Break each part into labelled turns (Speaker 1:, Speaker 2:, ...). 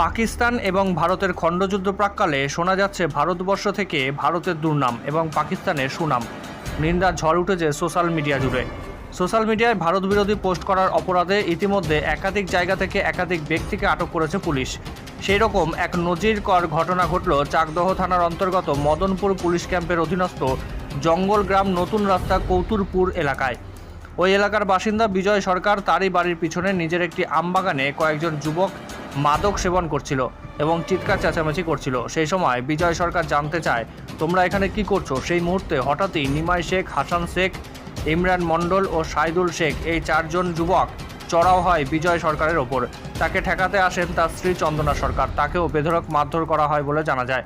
Speaker 1: পাকিস্তান এবং ভারতের খণ্ডযুদ্ধ প্রাক্কালে শোনা যাচ্ছে ভারতবর্ষ থেকে ভারতের দুর্নাম এবং পাকিস্তানের সুনাম। নিন্দার ঝড় উঠেছে সোশ্যাল মিডিয়া জুড়ে। সোশ্যাল মিডিয়ায় ভারত বিরোধী পোস্ট করার অপরাধে ইতিমধ্যে একাধিক জায়গা থেকে একাধিক ব্যক্তিকে আটক করেছে পুলিশ। সেই রকম এক নজিরকর ঘটনা ঘটল চাকদহ থানার অন্তর্গত মদনপুর পুলিশ ক্যাম্পের অধীনস্থ জঙ্গল গ্রাম নতুন রাস্তা কৌতুরপুর এলাকায়। ওই এলাকার বাসিন্দা বিজয় সরকার তারই বাড়ির পিছনে নিজের একটি আমবাগানে কয়েকজন যুবক মাদক সেবন করছিল এবং চিৎকার চেঁচামেচি করছিল। সেই সময় বিজয় সরকার জানতে চায়, তোমরা এখানে কি করছো? সেই মুহূর্তে হঠাৎই নিমাই শেখ, হাসান শেখ, ইমরান মণ্ডল ও সাইদুল শেখ এই চারজন যুবক চড়াও হয় বিজয় সরকারের ওপর। তাকে ঠেকাতে আসেন তার স্ত্রী চন্দনা সরকার। তাকেও বেধড়ক মারধর করা হয় বলে জানা যায়।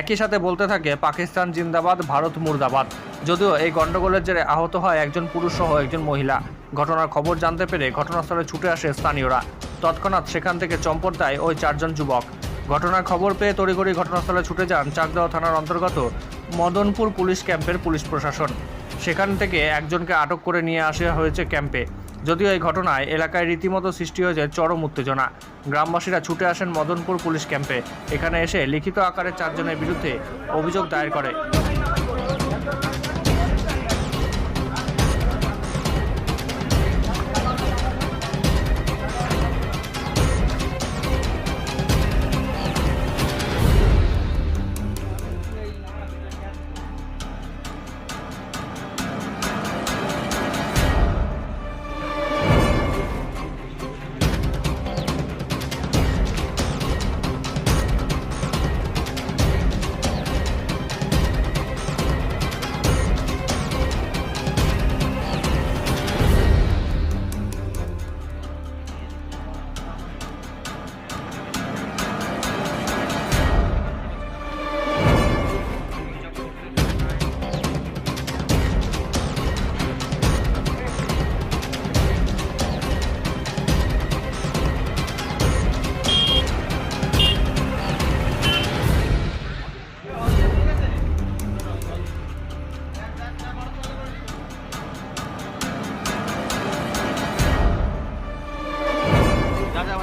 Speaker 1: একই সাথে বলতে থাকে, পাকিস্তান জিন্দাবাদ, ভারত মুর্দাবাদ। যদিও এই গণ্ডগোলের জেরে আহত হয় একজন পুরুষ সহ একজন মহিলা। ঘটনার খবর জানতে পেরে ঘটনাস্থলে ছুটে আসে স্থানীয়রা। তৎক্ষণাৎ সেখান থেকে চম্পট দেয় ওই চারজন যুবক। ঘটনার খবর পেয়ে তড়িঘড়ি ঘটনাস্থলে ছুটে যান চাকদহ থানার অন্তর্গত মদনপুর পুলিশ ক্যাম্পের পুলিশ প্রশাসন। সেখান থেকে একজনকে আটক করে নিয়ে আসা হয়েছে ক্যাম্পে। যদিও এই ঘটনায় এলাকায় রীতিমতো সৃষ্টি হয়েছে চরম উত্তেজনা। গ্রামবাসীরা ছুটে আসেন মদনপুর পুলিশ ক্যাম্পে। এখানে এসে লিখিত আকারে চারজনের বিরুদ্ধে অভিযোগ দায়ের করে।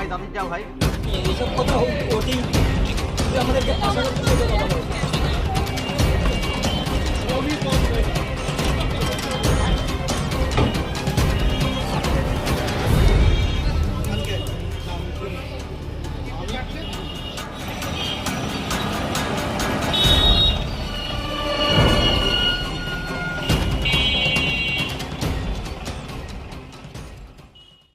Speaker 2: ভাই দাদু যাও ভাই
Speaker 3: এইসব কথা ওটি আমাদেরকে আশা করতে